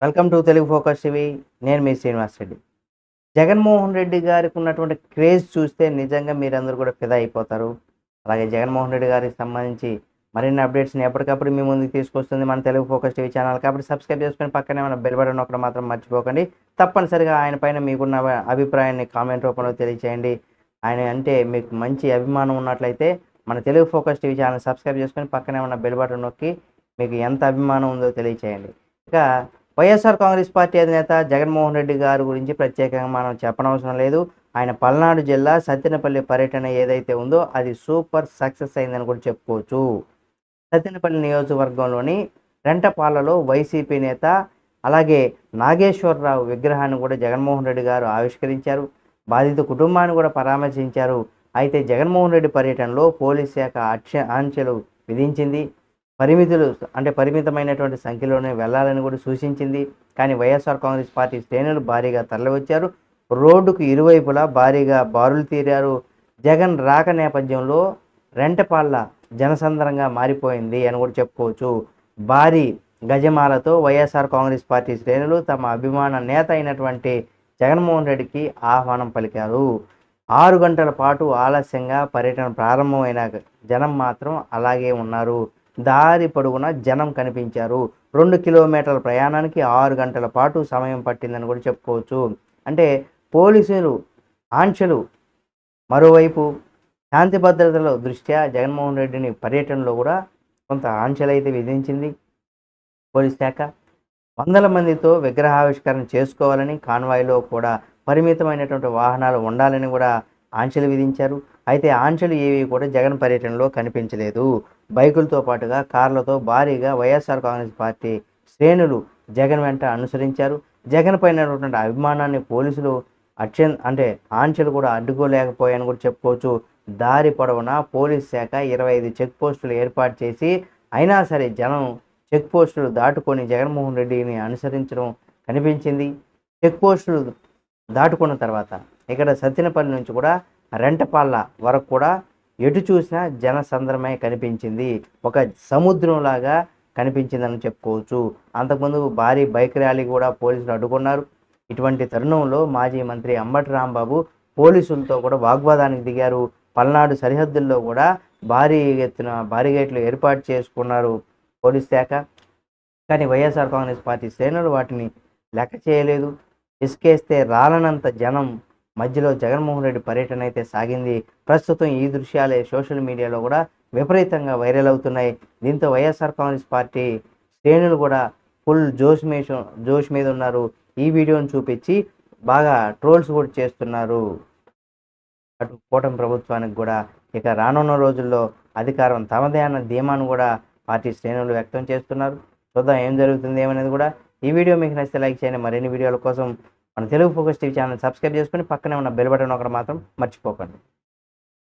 Welcome to Telugu focus TV. నేను మీ శ్రీనివాస్ రెడ్డి. జగన్మోహన్ రెడ్డి గారికి ఉన్నటువంటి క్రేజ్ చూస్తే నిజంగా మీరందరూ కూడా ఫిదా అయిపోతారు. అలాగే జగన్మోహన్ రెడ్డి గారికి సంబంధించి మరిన్ని అప్డేట్స్ని ఎప్పటికప్పుడు మీ ముందుకు తీసుకొస్తుంది మన తెలుగు ఫోకస్ టీవీ ఛానల్. కాబట్టి సబ్స్క్రైబ్ చేసుకొని పక్కనే మన బెల్ బటన్ ఒకటి మాత్రం మర్చిపోకండి. తప్పనిసరిగా ఆయన పైన మీకున్న అభిప్రాయాన్ని కామెంట్ రూపంలో తెలియచేయండి. ఆయన అంటే మీకు మంచి అభిమానం ఉన్నట్లయితే మన Telugu focus TV channel subscribe చేసుకొని పక్కనే ఉన్న బెల్ బటన్ నొక్కి మీకు ఎంత అభిమానం ఉందో తెలియచేయండి. ఇక వైఎస్ఆర్ కాంగ్రెస్ పార్టీ అధినేత జగన్మోహన్ రెడ్డి గారి గురించి ప్రత్యేకంగా మనం చెప్పనవసరం లేదు. ఆయన పల్నాడు జిల్లా సత్తెనపల్లి పర్యటన ఏదైతే ఉందో అది సూపర్ సక్సెస్ అయిందని కూడా చెప్పుకోవచ్చు. సత్తెనపల్లి నియోజకవర్గంలోని రెంటపాలలో వైసీపీ నేత అలాగే నాగేశ్వరరావు విగ్రహాన్ని కూడా జగన్మోహన్ రెడ్డి గారు ఆవిష్కరించారు. బాధిత కుటుంబాన్ని కూడా పరామర్శించారు. అయితే జగన్మోహన్ రెడ్డి పర్యటనలో పోలీస్ శాఖ ఆంక్షలు విధించింది. పరిమితమైనటువంటి సంఖ్యలోనే వెళ్లాలని కూడా సూచించింది. కానీ వైఎస్ఆర్ కాంగ్రెస్ పార్టీ శ్రేణులు భారీగా తరలివచ్చారు. రోడ్డుకు ఇరువైపులా భారీగా బారులు తీరారు. జగన్ రాక నేపథ్యంలో రెంటపాళ్ళ జనసంద్రంగా మారిపోయింది అని కూడా చెప్పుకోవచ్చు. భారీ గజమాలతో వైఎస్ఆర్ కాంగ్రెస్ పార్టీ శ్రేణులు తమ అభిమాన నేత అయినటువంటి జగన్మోహన్ రెడ్డికి ఆహ్వానం పలికారు. 6 గంటల పాటు ఆలస్యంగా పర్యటన ప్రారంభమైన జనం మాత్రం అలాగే ఉన్నారు. దారి పొడవునా జనం కనిపించారు. 2 కిలోమీటర్ల ప్రయాణానికి 6 గంటల పాటు సమయం పట్టిందని కూడా చెప్పుకోవచ్చు. అంటే పోలీసులు ఆంక్షలు, మరోవైపు శాంతి భద్రతల దృష్ట్యా జగన్మోహన్ రెడ్డిని పర్యటనలో కూడా కొంత ఆంక్షలైతే విధించింది పోలీస్ శాఖ. వందల మందితో విగ్రహావిష్కరణ చేసుకోవాలని, కాన్వాయ్లో కూడా పరిమితమైనటువంటి వాహనాలు ఉండాలని కూడా ఆంక్షలు విధించారు. అయితే ఆంక్షలు ఏవి కూడా జగన్ పర్యటనలో కనిపించలేదు. బైకులతో పాటుగా కార్లతో భారీగా వైఎస్ఆర్ కాంగ్రెస్ పార్టీ శ్రేణులు జగన్ వెంట అనుసరించారు. జగన్ పైన ఉన్నటువంటి అభిమానాన్ని పోలీసులు ఆంక్షలు కూడా అడ్డుకోలేకపోయాయని కూడా చెప్పుకోవచ్చు. దారి పొడవునా పోలీస్ శాఖ 25 చెక్ పోస్టులు ఏర్పాటు చేసి అయినా సరే జనం చెక్ పోస్టులు దాటుకొని జగన్మోహన్ రెడ్డిని అనుసరించడం కనిపించింది. చెక్ పోస్టులు దాటుకున్న తర్వాత ఇక్కడ సత్తెనపల్లి నుంచి కూడా రెంటపాళ్ళ వరకు కూడా ఎటు చూసినా జనసంద్రమే కనిపించింది. ఒక సముద్రంలాగా కనిపించిందని చెప్పుకోవచ్చు. అంతకుముందు భారీ బైక్ ర్యాలీ కూడా పోలీసులు అడ్డుకున్నారు. ఇటువంటి తరుణంలో మాజీ మంత్రి అంబటి రాంబాబు పోలీసులతో కూడా వాగ్వాదానికి దిగారు. పల్నాడు సరిహద్దుల్లో కూడా భారీ ఎత్తున బారిగేట్లు ఏర్పాటు చేసుకున్నారు పోలీస్ శాఖ. కానీ వైఎస్ఆర్ కాంగ్రెస్ పార్టీ శ్రేణులు వాటిని లెక్క చేయలేదు. ఇసుకేస్తే రాలనంత జనం మధ్యలో జగన్మోహన్ రెడ్డి పర్యటన అయితే సాగింది. ప్రస్తుతం ఈ దృశ్యాలే సోషల్ మీడియాలో కూడా విపరీతంగా వైరల్ అవుతున్నాయి. దీంతో వైఎస్ఆర్ కాంగ్రెస్ పార్టీ శ్రేణులు కూడా ఫుల్ జోష్ మీద ఉన్నారు. ఈ వీడియోను చూపించి బాగా ట్రోల్స్ కూడా చేస్తున్నారు అటు కూటమి ప్రభుత్వానికి కూడా. ఇక రానున్న రోజుల్లో అధికారం తమదే అన్న ధీమాను కూడా పార్టీ శ్రేణులు వ్యక్తం చేస్తున్నారు. చూద్దాం ఏం జరుగుతుంది ఏమనేది కూడా. ఈ వీడియో మీకు నచ్చితే లైక్ చేయండి. మరిన్ని వీడియోల కోసం మన Telugu focus TV channel subscribe చేసుకొని పక్కనే ఉన్న బెల్ బటన్ ఒకటి మాత్రం మర్చిపోకండి.